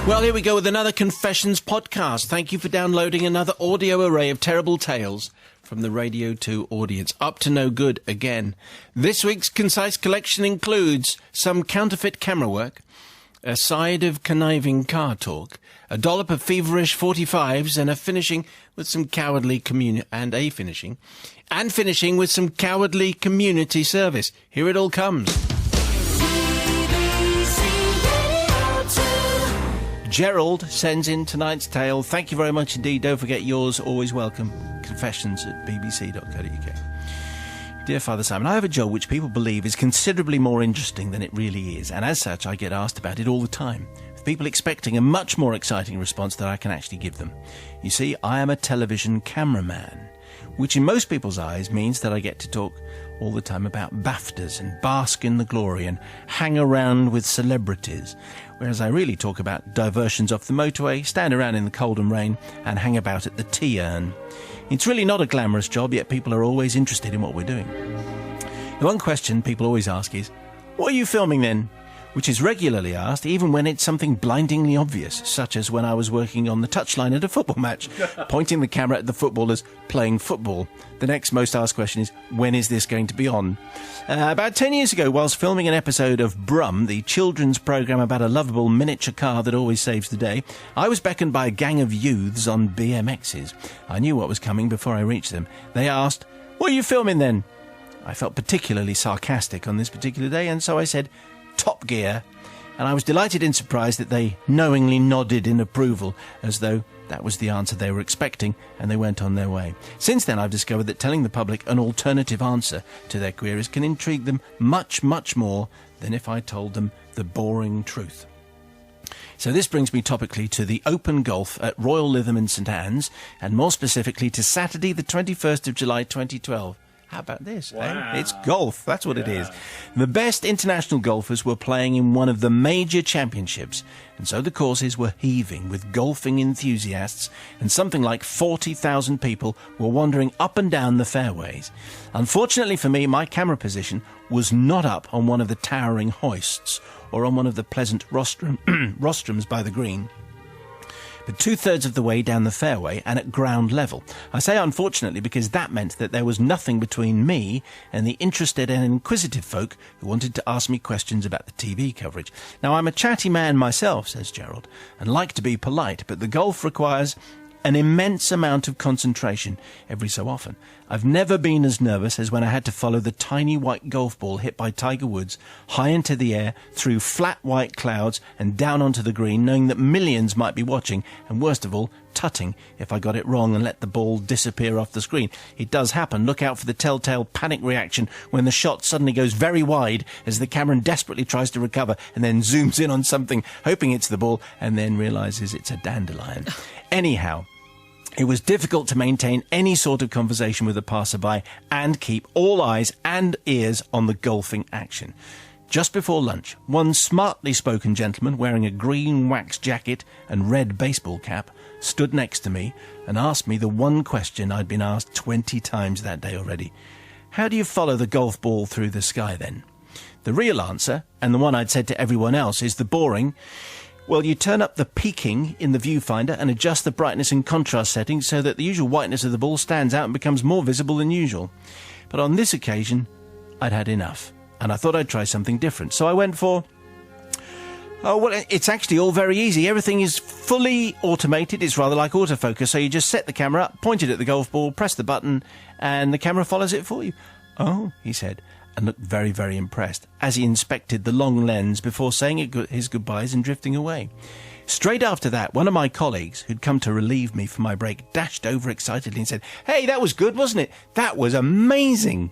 Well, here we go with another Confessions podcast. Thank you for downloading another audio array of terrible tales from the Radio 2 audience. Up to no good again. This week's concise collection includes some counterfeit camera work, a side of conniving car talk, a dollop of feverish 45s, and finishing with some cowardly finishing with some cowardly community service. Here it all comes. Gerald sends in tonight's tale. Thank you very much indeed. Don't forget yours, always welcome. confessions@bbc.co.uk. Dear Father Simon, I have a job which people believe is considerably more interesting than it really is, and as such I get asked about it all the time, with people expecting a much more exciting response than I can actually give them. You see, I am a television cameraman, which in most people's eyes means that I get to talk all the time about BAFTAs and bask in the glory and hang around with celebrities, whereas I really talk about diversions off the motorway, stand around in the cold and rain, and hang about at the tea urn. It's really not a glamorous job, yet people are always interested in what we're doing. The one question people always ask is, "What are you filming then?" Which is regularly asked, even when it's something blindingly obvious, such as when I was working on the touchline at a football match, pointing the camera at the footballers playing football. The next most asked question is, when is this going to be on? About 10 years ago, whilst filming an episode of Brum, the children's programme about a lovable miniature car that always saves the day, I was beckoned by a gang of youths on BMXs. I knew what was coming before I reached them. They asked, "What are you filming then?" I felt particularly sarcastic on this particular day, and so I said, "Top Gear," and I was delighted and surprised that they knowingly nodded in approval, as though that was the answer they were expecting, and they went on their way. Since then, I've discovered that telling the public an alternative answer to their queries can intrigue them much, much more than if I told them the boring truth. So this brings me topically to the Open Golf at Royal Lytham in St Anne's, and more specifically to Saturday the 21st of July 2012. How about this? Wow. Eh? It's golf. That's what it is. The best international golfers were playing in one of the major championships, and so the courses were heaving with golfing enthusiasts, and something like 40,000 people were wandering up and down the fairways. Unfortunately for me, my camera position was not up on one of the towering hoists or on one of the pleasant rostrums by the green, but two-thirds of the way down the fairway and at ground level. I say unfortunately because that meant that there was nothing between me and the interested and inquisitive folk who wanted to ask me questions about the TV coverage. Now, I'm a chatty man myself, says Gerald, and like to be polite, but the golf requires an immense amount of concentration every so often. I've never been as nervous as when I had to follow the tiny white golf ball hit by Tiger Woods high into the air, through flat white clouds and down onto the green, knowing that millions might be watching, and worst of all, tutting if I got it wrong and let the ball disappear off the screen. It does happen. Look out for the telltale panic reaction when the shot suddenly goes very wide as the cameraman desperately tries to recover and then zooms in on something, hoping it's the ball, and then realises it's a dandelion. Anyhow, it was difficult to maintain any sort of conversation with a passerby and keep all eyes and ears on the golfing action. Just before lunch, one smartly spoken gentleman wearing a green wax jacket and red baseball cap stood next to me and asked me the one question I'd been asked 20 times that day already. "How do you follow the golf ball through the sky then?" The real answer, and the one I'd said to everyone else, is the boring, "Well, you turn up the peaking in the viewfinder and adjust the brightness and contrast settings so that the usual whiteness of the ball stands out and becomes more visible than usual." But on this occasion, I'd had enough, and I thought I'd try something different. So I went for, "Oh, well, it's actually all very easy. Everything is fully automated. It's rather like autofocus, so you just set the camera up, point it at the golf ball, press the button, and the camera follows it for you." "Oh," he said, and looked very, very impressed as he inspected the long lens before saying his goodbyes and drifting away. Straight after that, one of my colleagues, who'd come to relieve me for my break, dashed over excitedly and said, "Hey, that was good, wasn't it? That was amazing."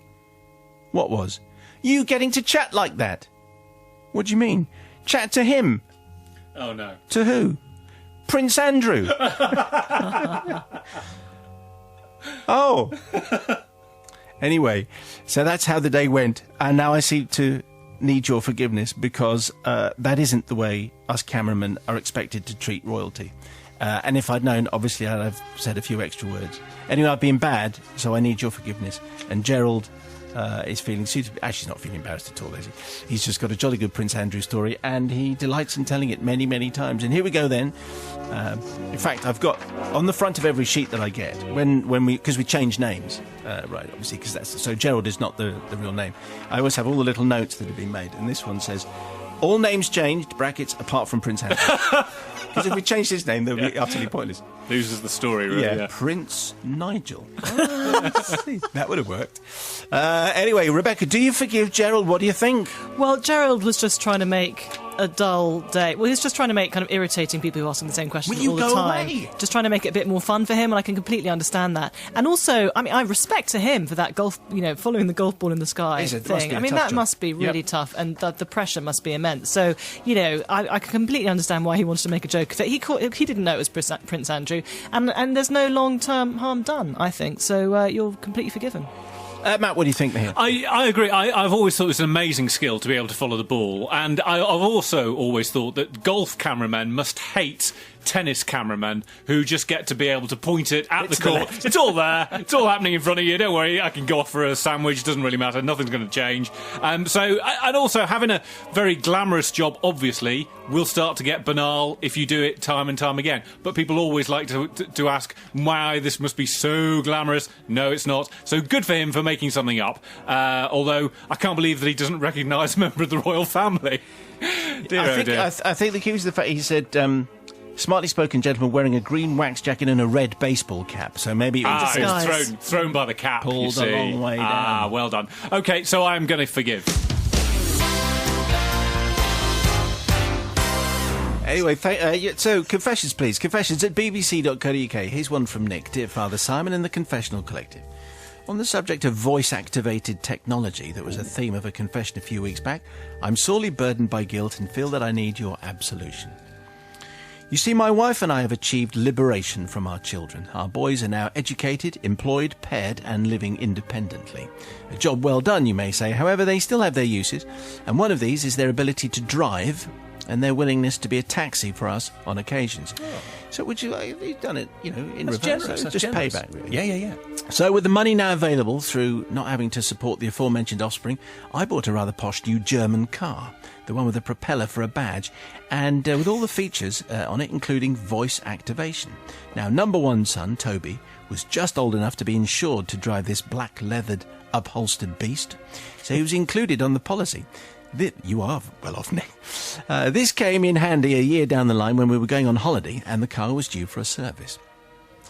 "What was?" "You getting to chat like that." "What do you mean?" "Chat to him." Oh, no. "To who?" "Prince Andrew." "Oh." Anyway, so that's how the day went, and now I seem to need your forgiveness because that isn't the way us cameramen are expected to treat royalty. And if I'd known, obviously I'd have said a few extra words. Anyway, I've been bad, so I need your forgiveness. And Gerald, is feeling suitably... Actually, he's not feeling embarrassed at all, is he? He's just got a jolly good Prince Andrew story, and he delights in telling it many, many times. And here we go then. In fact, I've got on the front of every sheet that I get, because we change names, right, obviously, because that's... So Gerald is not the real name. I always have all the little notes that have been made, and this one says, all names changed, brackets, apart from Prince Andrew. Because if we changed his name, they'll be utterly pointless. Loses the story, really. Yeah, Prince Nigel. That would have worked. Anyway, Rebecca, do you forgive Gerald? What do you think? Well, Gerald was just trying to make a dull day. Well, he's just trying to make kind of irritating people who ask him the same questions all the time. Away? Just trying to make it a bit more fun for him, and I can completely understand that. And also, I mean, I respect to him for that golf, following the golf ball in the sky thing. I mean, that must be really tough, and the pressure must be immense. So, I can completely understand why he wanted to make a joke of it. He didn't know it was Prince Andrew, and there's no long-term harm done, I think. So you're completely forgiven. Matt, what do you think here? I agree. I've always thought it's an amazing skill to be able to follow the ball, and I've also always thought that golf cameramen must hate tennis cameramen who just get to be able to point it at the court. It's all there. It's all happening in front of you. Don't worry, I can go off for a sandwich. It doesn't really matter. Nothing's going to change. And also having a very glamorous job, obviously, will start to get banal if you do it time and time again. But people always like to ask, why this must be so glamorous. No, it's not. So good for him for making something up. Although I can't believe that he doesn't recognise a member of the royal family. I think the key was the fact he said... smartly spoken gentleman wearing a green wax jacket and a red baseball cap. So maybe it was just thrown by the cap. Pulled a long way down. Well done. Okay, so I'm going to forgive. Anyway, so confessions, please. Confessions at bbc.co.uk. Here's one from Nick. Dear Father Simon and the Confessional Collective. On the subject of voice-activated technology that was a theme of a confession a few weeks back, I'm sorely burdened by guilt and feel that I need your absolution. You see, my wife and I have achieved liberation from our children. Our boys are now educated, employed, paired, and living independently. A job well done, you may say. However, they still have their uses, and one of these is their ability to drive and their willingness to be a taxi for us on occasions. Oh. So would you, you've done it, in reverse. Generous. So just generous. payback, really. Yeah. So with the money now available through not having to support the aforementioned offspring, I bought a rather posh new German car, the one with a propeller for a badge, and with all the features on it, including voice activation. Now, number one son, Toby, was just old enough to be insured to drive this black-leathered, upholstered beast, so he was included on the policy. You are well off, Nick. This came in handy a year down the line when we were going on holiday and the car was due for a service.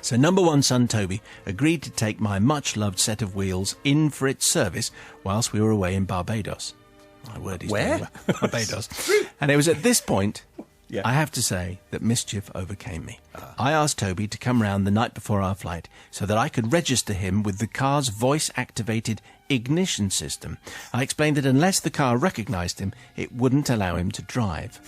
So number one son, Toby, agreed to take my much-loved set of wheels in for its service whilst we were away in Barbados. My word is where? Barbados. And it was at this point, I have to say, that mischief overcame me. I asked Toby to come round the night before our flight so that I could register him with the car's voice-activated ignition system. I explained that unless the car recognised him, it wouldn't allow him to drive.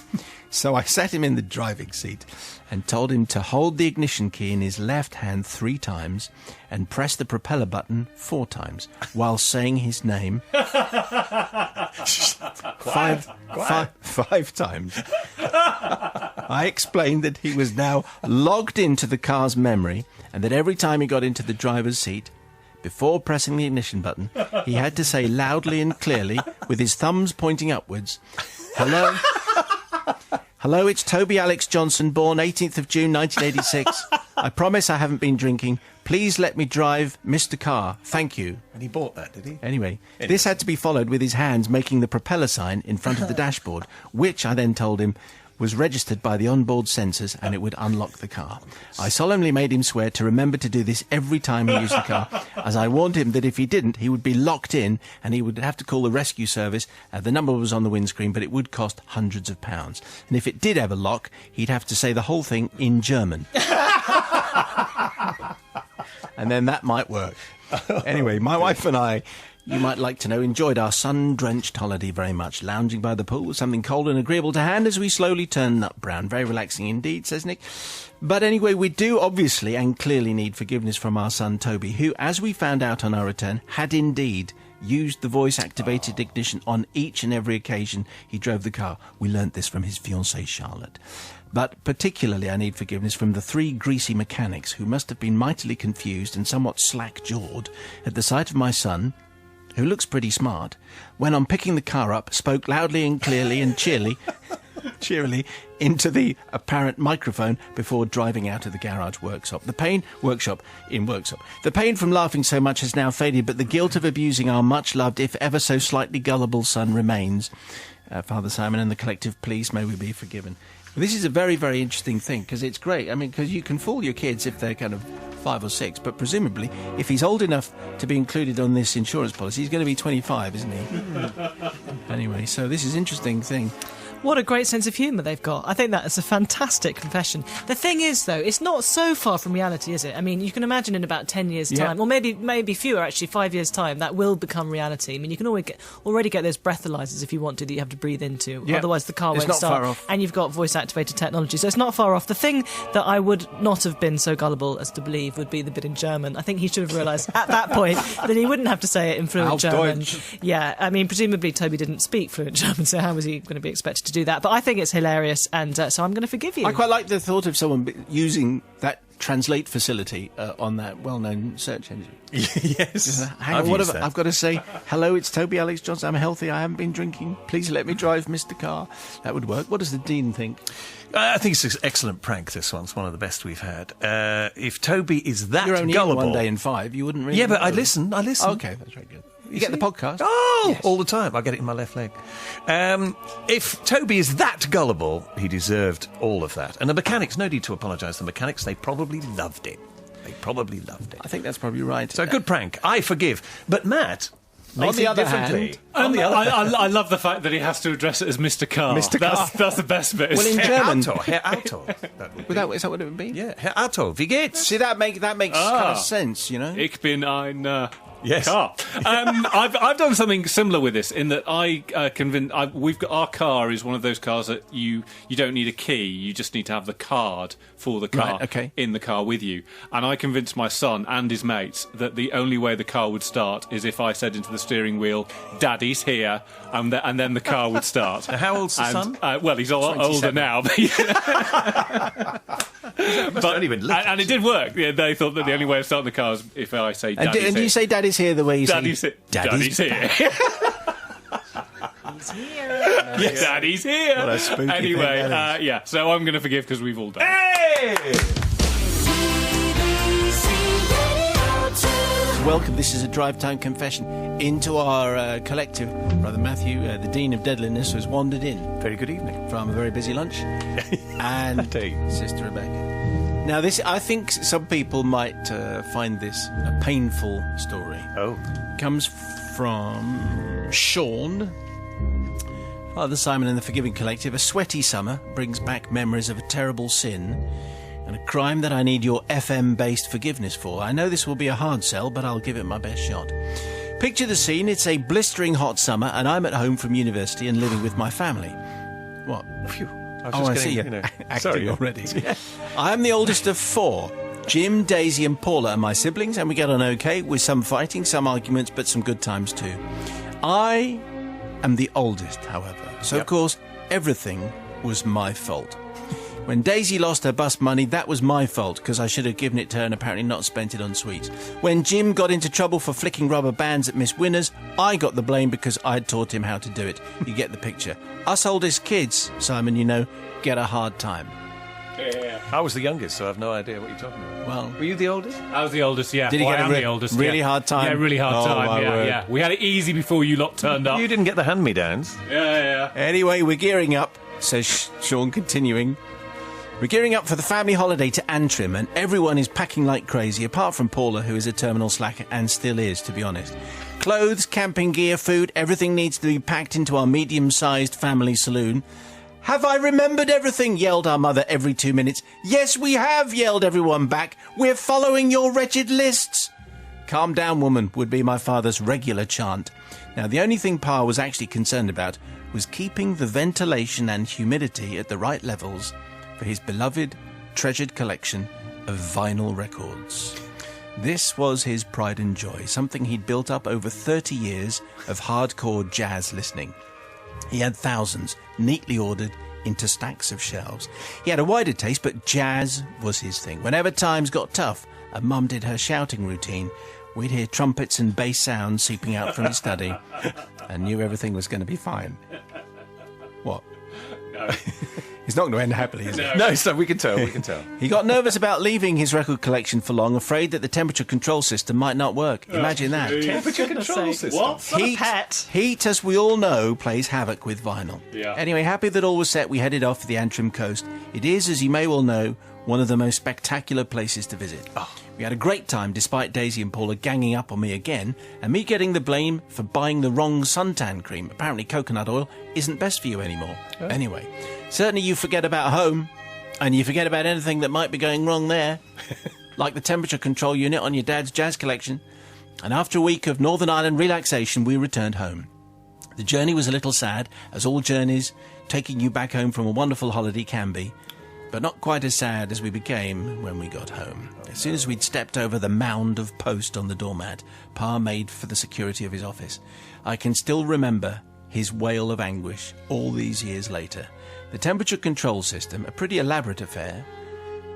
So I sat him in the driving seat and told him to hold the ignition key in his left hand 3 times and press the propeller button 4 times while saying his name 5 times. I explained that he was now logged into the car's memory and that every time he got into the driver's seat, before pressing the ignition button, he had to say loudly and clearly, with his thumbs pointing upwards, "Hello? Hello, it's Toby Alex Johnson, born 18th of June 1986. I promise I haven't been drinking. Please let me drive Mr. Carr. Thank you." And he bought that, did he? Anyway, this had to be followed with his hands making the propeller sign in front of the dashboard, which I then told him was registered by the onboard sensors and it would unlock the car. I solemnly made him swear to remember to do this every time he used the car, as I warned him that if he didn't, he would be locked in and he would have to call the rescue service. The number was on the windscreen, but it would cost hundreds of pounds. And if it did ever lock, he'd have to say the whole thing in German. And then that might work. Anyway, my wife and I, you might like to know, enjoyed our sun-drenched holiday very much, lounging by the pool with something cold and agreeable to hand as we slowly turn nut brown. Very relaxing indeed, says Nick. But anyway, we do obviously and clearly need forgiveness from our son Toby, who, as we found out on our return, had indeed used the voice-activated ignition on each and every occasion he drove the car. We learnt this from his fiancée, Charlotte. But particularly I need forgiveness from the 3 greasy mechanics who must have been mightily confused and somewhat slack-jawed at the sight of my son, who looks pretty smart, when on picking the car up, spoke loudly and clearly and cheerily into the apparent microphone before driving out of the garage workshop. The pain from laughing so much has now faded, but the guilt of abusing our much-loved, if ever so slightly gullible son remains. Father Simon and the collective, please, may we be forgiven. This is a very, very interesting thing, because it's great. I mean, because you can fool your kids if they're kind of 5 or 6, but presumably, if he's old enough to be included on this insurance policy, he's going to be 25, isn't he? Anyway, so this is an interesting thing. What a great sense of humour they've got. I think that is a fantastic confession. The thing is, though, it's not so far from reality, is it? I mean, you can imagine in about 10 years' time, or maybe fewer, actually, 5 years' time, that will become reality. I mean, you can already get those breathalyzers if you want to, that you have to breathe into. Yeah. Otherwise, the car won't start. Far off. And you've got voice-activated technology, so it's not far off. The thing that I would not have been so gullible as to believe would be the bit in German. I think he should have realised at that point that he wouldn't have to say it in fluent German. Deutsch. Yeah, I mean, presumably Toby didn't speak fluent German, so how was he going to be expected to do that? But I think it's hilarious, and so I'm going to forgive you. I quite like the thought of someone using that translate facility on that well-known search engine. Yes. Hang on, I've got to say, hello, it's Toby Alex Johnson. I'm healthy. I haven't been drinking. Please let me drive Mr. Carr. That would work. What does the Dean think? I think it's an excellent prank, this one. It's one of the best we've had. If Toby is that You're only gullible... in 1 day in 5, you wouldn't really... Yeah, but I listen. Oh, okay, that's very good. You get the podcast? Oh, yes. All the time. I get it in my left leg. If Toby is that gullible, he deserved all of that. And the mechanics, no need to apologise to the mechanics, they probably loved it. I think that's probably right. So a good prank. I forgive. But Matt... On the other hand, I love the fact that he has to address it as Mr. Carr. Mr. Carr. That's the best bit. Well, in German, Herr Auto. Is that what it would be? Yeah, Herr Auto. Wie geht's? See, that makes kind of sense, you know. Ich bin ein Yes. Car. I've done something similar with this in that we've got our car is one of those cars that you don't need a key, you just need to have the card for the car in the car with you. And I convinced my son and his mates that the only way the car would start is if I said into the steering wheel, "Daddy's here," and then the car would start. How old's the son? Well, he's a lot older now. And it did work. Yeah, they thought that the only way of starting the car is if I say "Daddy's here." And do you say "Daddy's here" the way you Daddy's say Daddy's here? He's here. Yes, Daddy's here. What a spooky anyway, thing yeah. So I'm going to forgive because we've all done. Hey! Welcome. This is a drive time confession into our collective. Brother Matthew, the Dean of Deadliness, has wandered in. Very good evening. From a very busy lunch. And Sister Rebecca. Now, I think some people might find this a painful story. Oh. It comes from Sean. Father Simon and the Forgiving Collective. A sweaty summer brings back memories of a terrible sin and a crime that I need your FM-based forgiveness for. I know this will be a hard sell, but I'll give it my best shot. Picture the scene. It's a blistering hot summer, and I'm at home from university and living with my family. What? Phew. I see. Sorry already. I am the oldest of 4. Jim, Daisy and Paula are my siblings, and we get on okay, with some fighting, some arguments, but some good times too. I am the oldest, however, so of course everything was my fault. When Daisy lost her bus money, that was my fault, because I should have given it to her and apparently not spent it on sweets. When Jim got into trouble for flicking rubber bands at Miss Winners, I got the blame because I'd taught him how to do it. You get the picture. Us oldest kids, Simon, you know, get a hard time. Yeah. I was the youngest, so I have no idea what you're talking about. Well, were you the oldest? I was the oldest, yeah. Did he get the oldest, really hard time? Yeah, really hard time, yeah. We had it easy before you lot turned up. You didn't get the hand-me-downs. Yeah. Anyway, we're gearing up, says Sean, continuing. We're gearing up for the family holiday to Antrim, and everyone is packing like crazy, apart from Paula, who is a terminal slacker, and still is, to be honest. Clothes, camping gear, food, everything needs to be packed into our medium-sized family saloon. Have I remembered everything? Yelled our mother every 2 minutes. Yes, we have, yelled everyone back. We're following your wretched lists. Calm down, woman, would be my father's regular chant. Now, the only thing Pa was actually concerned about was keeping the ventilation and humidity at the right levels for his beloved, treasured collection of vinyl records. This was his pride and joy, something he'd built up over 30 years of hardcore jazz listening. He had thousands, neatly ordered into stacks of shelves. He had a wider taste, but jazz was his thing. Whenever times got tough and Mum did her shouting routine, we'd hear trumpets and bass sounds seeping out from his study and knew everything was going to be fine. What? No. It's not going to end happily, is it? No, so we can tell. He got nervous about leaving his record collection for long, afraid that the temperature control system might not work. Imagine that. Temperature control system. What? Heat, as we all know, plays havoc with vinyl. Yeah. Anyway, happy that all was set, we headed off for the Antrim coast. It is, as you may well know, one of the most spectacular places to visit. We had a great time, despite Daisy and Paula ganging up on me again, and me getting the blame for buying the wrong suntan cream. Apparently coconut oil isn't best for you anymore. Oh. Anyway, certainly you forget about home, and you forget about anything that might be going wrong there, like the temperature control unit on your dad's jazz collection. And after a week of Northern Ireland relaxation, we returned home. The journey was a little sad, as all journeys taking you back home from a wonderful holiday can be, but not quite as sad as we became when we got home. As soon as we'd stepped over the mound of post on the doormat Pa made for the security of his office, I can still remember his wail of anguish all these years later. The temperature control system, a pretty elaborate affair,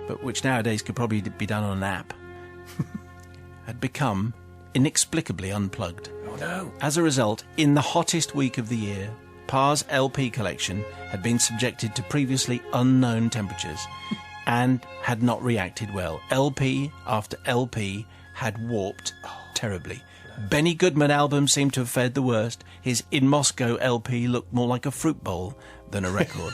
but which nowadays could probably be done on an app, had become inexplicably unplugged. Oh no. As a result, in the hottest week of the year, Pa's LP collection had been subjected to previously unknown temperatures and had not reacted well. LP after LP had warped terribly. Benny Goodman albums seemed to have fared the worst. His In Moscow LP looked more like a fruit bowl than a record.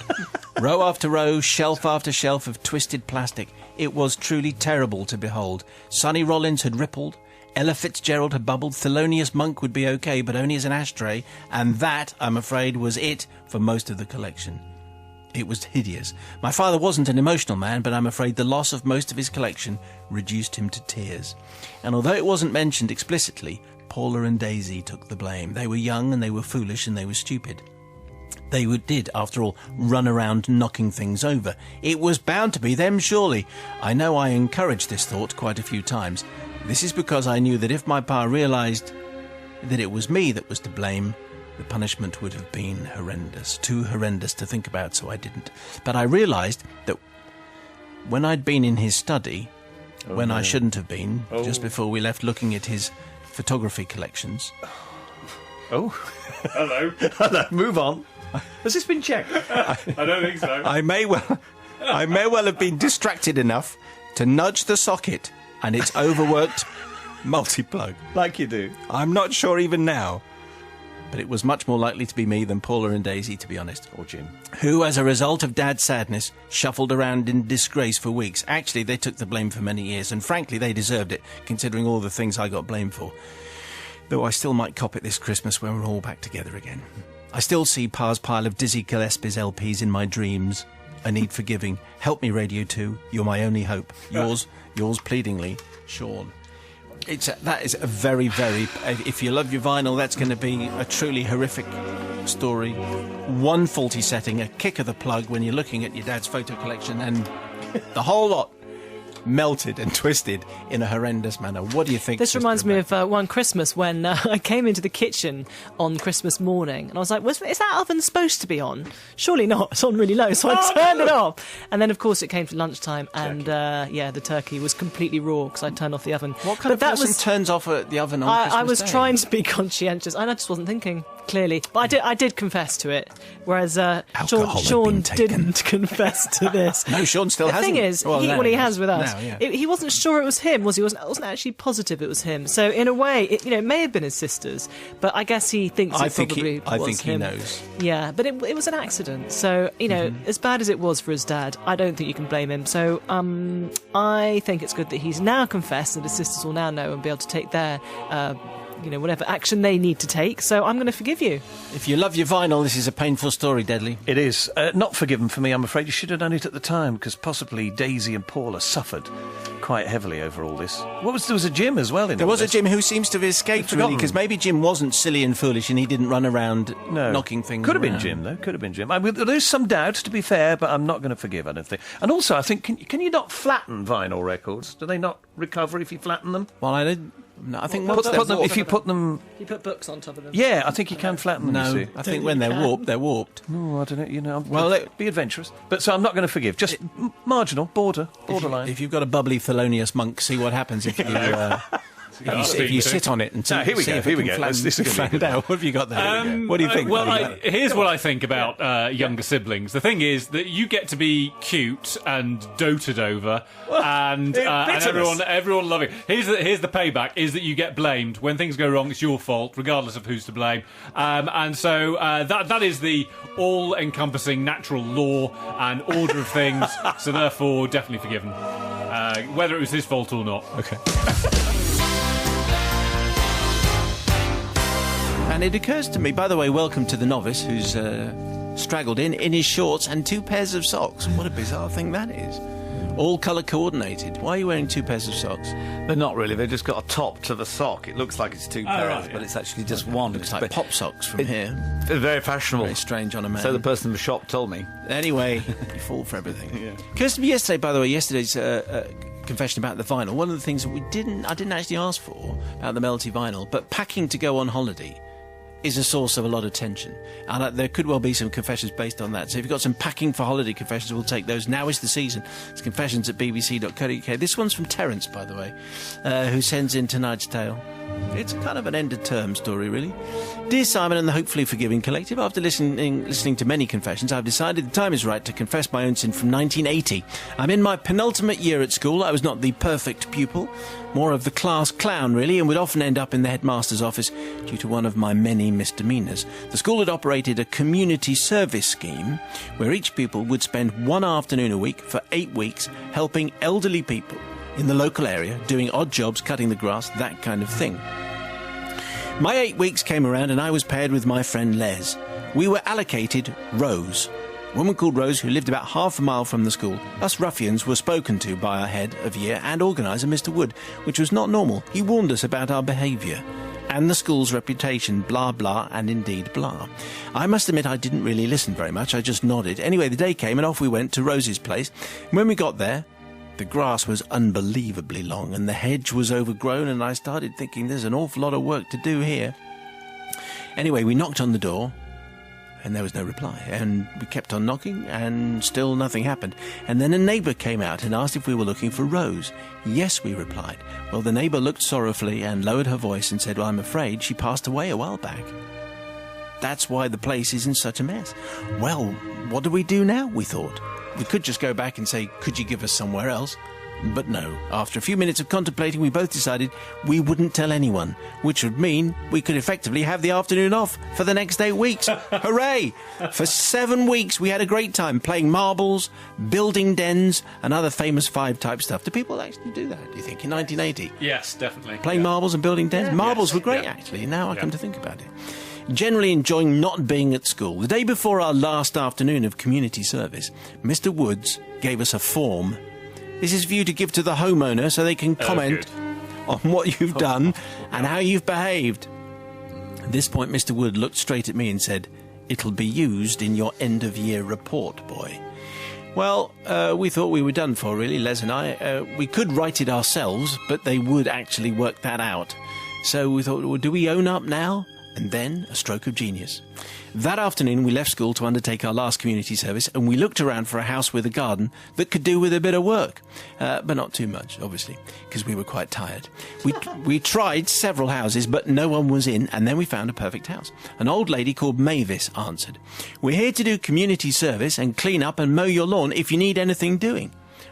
Row after row, shelf after shelf of twisted plastic. It was truly terrible to behold. Sonny Rollins had rippled. Ella Fitzgerald had bubbled. Thelonious Monk would be okay, but only as an ashtray. And that, I'm afraid, was it for most of the collection. It was hideous. My father wasn't an emotional man, but I'm afraid the loss of most of his collection reduced him to tears. And although it wasn't mentioned explicitly, Paula and Daisy took the blame. They were young and they were foolish and they were stupid. They did, after all, run around knocking things over. It was bound to be them, surely. I know I encouraged this thought quite a few times. This is because I knew that if my pa realised that it was me that was to blame, the punishment would have been horrendous. Too horrendous to think about, so I didn't. But I realised that when I'd been in his study, I shouldn't have been, just before we left looking at his photography collections. Oh. Hello. Hello, move on. Has this been checked? I don't think so. I may well have been distracted enough to nudge the socket and its overworked multi-plug. Like you do. I'm not sure even now. But it was much more likely to be me than Paula and Daisy, to be honest. Or Jim. Who, as a result of Dad's sadness, shuffled around in disgrace for weeks. Actually, they took the blame for many years, and frankly, they deserved it, considering all the things I got blamed for. Though I still might cop it this Christmas when we're all back together again. I still see Pa's pile of Dizzy Gillespie's LPs in my dreams. I need forgiving. Help me, Radio 2. You're my only hope. Yours pleadingly, Sean. That is a very, very... If you love your vinyl, that's going to be a truly horrific story. One faulty setting, a kick of the plug when you're looking at your dad's photo collection, and the whole lot melted and twisted in a horrendous manner. What do you think? This reminds me of one Christmas when I came into the kitchen on Christmas morning and I was like, is that oven supposed to be on? Surely not. It's on really low. So I turned it off. And then, of course, it came to lunchtime and, the turkey was completely raw because I turned off the oven. What kind of person turns off the oven on Christmas I was Day? trying to be conscientious and I just wasn't thinking, clearly. But I did confess to it, whereas Sean didn't confess to this. No, Sean still hasn't. The thing is, he has with us. Now, yeah. He wasn't sure it was him, was he? Wasn't actually positive it was him. So in a way, it may have been his sisters, but I guess he thinks I it think probably was him. I think he knows. Yeah, but it was an accident. So, as bad as it was for his dad, I don't think you can blame him. So I think it's good that he's now confessed and his sisters will now know and be able to take their... whatever action they need to take. So I'm going to forgive you. If you love your vinyl, this is a painful story, Deadly. It is. Not forgiven for me, I'm afraid. You should have done it at the time, because possibly Daisy and Paula suffered quite heavily over all this. There was a Jim as well in There all was a this. Jim who seems to have escaped, really, because maybe Jim wasn't silly and foolish and he didn't run around knocking things Could have been around. Jim, though. Could have been Jim. I mean, there's some doubt, to be fair, but I'm not going to forgive, I don't think. And also, I think, can you not flatten vinyl records? Do they not recover if you flatten them? Well, I didn't... No, I think if you put them... You put books on top of them. Yeah, I think you can flatten them, No, you see. I think when they're warped, they're warped. Oh, I don't know, Well, be adventurous. But so I'm not going to forgive. Just marginal, borderline. If you've got a bubbly Thelonious Monk, see what happens if you If you sit on it and here we go. This is flattened out. What have you got there? What do you think? Here's what I think about younger siblings. The thing is that you get to be cute and doted over, and everyone loving. Here's the payback: is that you get blamed when things go wrong. It's your fault, regardless of who's to blame. And so that is the all-encompassing natural law and order of things. So therefore, definitely forgiven, whether it was his fault or not. Okay. And it occurs to me, by the way, welcome to the novice who's straggled in his shorts and 2 pairs of socks. What a bizarre thing that is. All colour coordinated. Why are you wearing 2 pairs of socks? They're not really. They've just got a top to the sock. It looks like it's 2 pairs, but it's actually just one. Looks like pop socks from here. They're very fashionable. Very strange on a man. So the person in the shop told me. Anyway, you fall for everything. Yeah. Occurs to me yesterday, by the way, yesterday's confession about the vinyl. One of the things that I didn't actually ask for about the melty vinyl, but packing to go on holiday is a source of a lot of tension. And there could well be some confessions based on that. So if you've got some packing for holiday confessions, we'll take those. Now is the season. It's confessions at bbc.co.uk. This one's from Terence, by the way, who sends in tonight's tale. It's kind of an end-of-term story, really. Dear Simon and the Hopefully Forgiving Collective, after listening to many confessions, I've decided the time is right to confess my own sin from 1980. I'm in my penultimate year at school. I was not the perfect pupil, more of the class clown, really, and would often end up in the headmaster's office due to one of my many misdemeanours. The school had operated a community service scheme where each pupil would spend 1 afternoon a week for 8 weeks helping elderly people in the local area, doing odd jobs, cutting the grass, that kind of thing. My 8 weeks came around and I was paired with my friend Les. We were allocated Rose, a woman called Rose who lived about half a mile from the school. Us ruffians were spoken to by our head of year and organiser, Mr. Wood, which was not normal. He warned us about our behaviour and the school's reputation, blah, blah, and indeed blah. I must admit I didn't really listen very much. I just nodded. Anyway, the day came and off we went to Rose's place. And when we got there, the grass was unbelievably long and the hedge was overgrown, and I started thinking there's an awful lot of work to do here. Anyway, we knocked on the door and there was no reply, and we kept on knocking and still nothing happened. And then a neighbour came out and asked if we were looking for Rose. Yes, we replied. Well, the neighbour looked sorrowfully and lowered her voice and said, well, I'm afraid she passed away a while back. That's why the place is in such a mess. Well, what do we do now, we thought. We could just go back and say, could you give us somewhere else? But no. After a few minutes of contemplating, we both decided we wouldn't tell anyone, which would mean we could effectively have the afternoon off for the next 8 weeks. Hooray! For 7 weeks, we had a great time playing marbles, building dens, and other famous 5-type stuff. Do people actually do that, do you think, in 1980? Yes, definitely. Playing marbles and building dens? Yeah. Marbles were great, actually, now I come to think about it. Generally enjoying not being at school. The day before our last afternoon of community service, Mr. Woods gave us a form. This is for you to give to the homeowner so they can comment on what you've done and how you've behaved. At this point, Mr. Wood looked straight at me and said, it'll be used in your end-of-year report, boy. Well, we thought we were done for, really, Les and I. We could write it ourselves, but they would actually work that out. So we thought, well, do we own up now? And then a stroke of genius. That afternoon, we left school to undertake our last community service, and we looked around for a house with a garden that could do with a bit of work. But not too much, obviously, because we were quite tired. We tried several houses, but no one was in, and then we found a perfect house. An old lady called Mavis answered. We're here to do community service and clean up and mow your lawn if you need anything doing.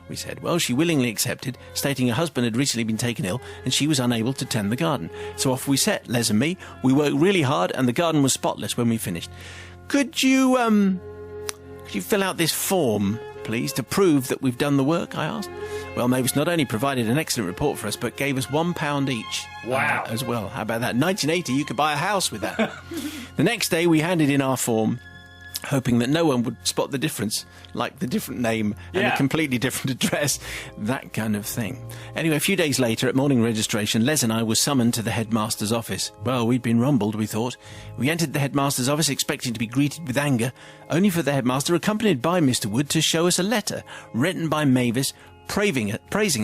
We said. Well, she willingly accepted, stating her husband had recently been taken ill and she was unable to tend the garden. So off we set, Les and me. We worked really hard and the garden was spotless when we finished. Could you fill out this form, please, to prove that we've done the work, I asked. Well, Mavis not only provided an excellent report for us, but gave us £1 each. Wow. As well. How about that? 1980, you could buy a house with that. The next day, we handed in our form, hoping that no one would spot the difference, like the different name and a completely different address, that kind of thing. Anyway, a few days later, at morning registration, Les and I were summoned to the headmaster's office. Well, we'd been rumbled, we thought. We entered the headmaster's office expecting to be greeted with anger, only for the headmaster, accompanied by Mr. Wood, to show us a letter written by Mavis, praising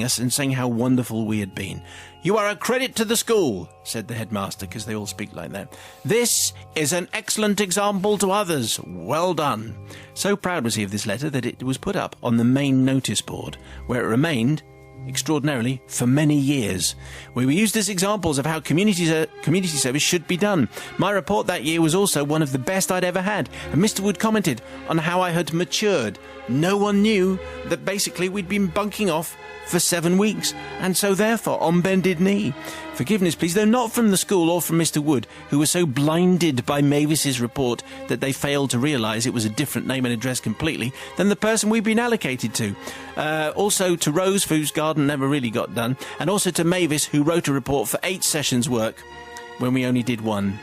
us and saying how wonderful we had been. You are a credit to the school, said the headmaster, because they all speak like that. This is an excellent example to others. Well done. So proud was he of this letter that it was put up on the main notice board, where it remained extraordinarily, for many years. We were used as examples of how community service should be done. My report that year was also one of the best I'd ever had, and Mr. Wood commented on how I had matured. No one knew that basically we'd been bunking off for 7 weeks, and so therefore on bended knee. Forgiveness, please, though not from the school or from Mr. Wood, who were so blinded by Mavis's report that they failed to realise it was a different name and address completely than the person we'd been allocated to. Also to Rose, whose garden never really got done, and also to Mavis, who wrote a report for 8 sessions' work when we only did 1.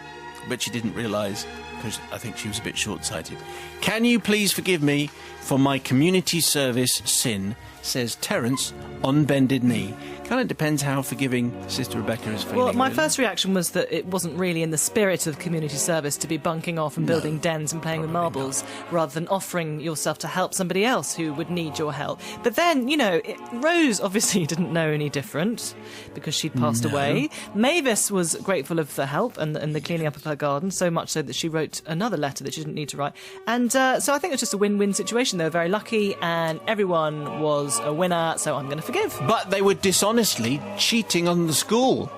But she didn't realise, because I think she was a bit short-sighted. Can you please forgive me for my community service sin, says Terence on bended knee. Kind of depends how forgiving Sister Rebecca is feeling. Well, my really. first reaction was that it wasn't really in the spirit of community service to be bunking off and building dens and playing with marbles, rather than offering yourself to help somebody else who would need your help. But then, Rose obviously didn't know any different because she'd passed away. Mavis was grateful of the help and the cleaning up of her garden, so much so that she wrote another letter that she didn't need to write. And so I think it was just a win-win situation. They were very lucky and everyone was a winner, so I'm going to forgive. But they were dishonestly cheating on the school.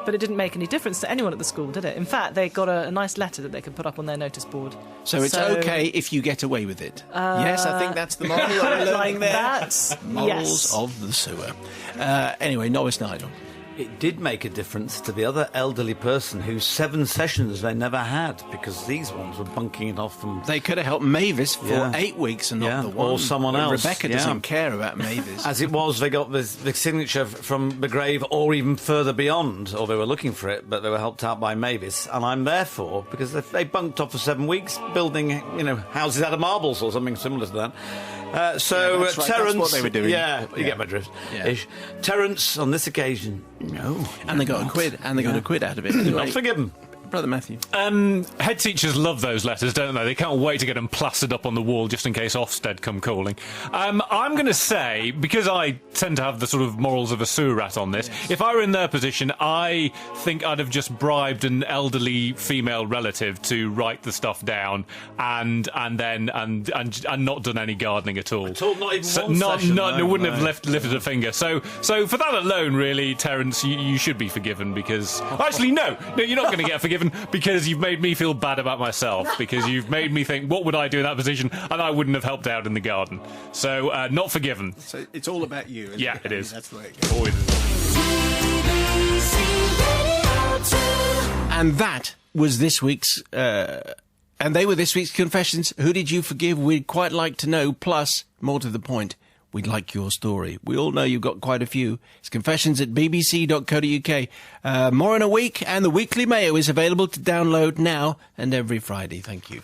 But it didn't make any difference to anyone at the school, did it? In fact, they got a nice letter that they could put up on their notice board. So it's okay if you get away with it. Yes, I think that's the moral I'm learning there. That, Morals of the sewer. Anyway, Novice Nigel. It did make a difference to the other elderly person whose 7 sessions they never had, because these ones were bunking it off from... They could have helped Mavis for 8 weeks and not the one. Or someone else. Rebecca doesn't care about Mavis. As it was, they got the signature from the grave or even further beyond, or they were looking for it, but they were helped out by Mavis. And I'm therefore, because they bunked off for 7 weeks, building, houses out of marbles or something similar to that. That's right. Terence, that's what they were doing. Yeah, you get my drift. Yeah. Terence, on this occasion, no. And they got a quid. And they got a quid out of it. Anyway, Not forgiven. Brother Matthew. Head teachers love those letters, don't they? They can't wait to get them plastered up on the wall just in case Ofsted come calling. I'm going to say, because I tend to have the sort of morals of a sewer rat on this, if I were in their position, I think I'd have just bribed an elderly female relative to write the stuff down and not done any gardening at all. Not even one session. They wouldn't have lifted a finger. So for that alone, really, Terence, you should be forgiven because... Actually, no, you're not going to get forgiven because you've made me feel bad about myself, because you've made me think, what would I do in that position? And I wouldn't have helped out in the garden. So, not forgiven. So it's all about you, isn't it? It is. That's the way it goes. Always is. And that was this week's... and they were this week's confessions. Who did you forgive? We'd quite like to know. Plus, more to the point, we'd like your story. We all know you've got quite a few. It's confessions@bbc.co.uk. More in a week, and the Weekly Mayo is available to download now and every Friday. Thank you.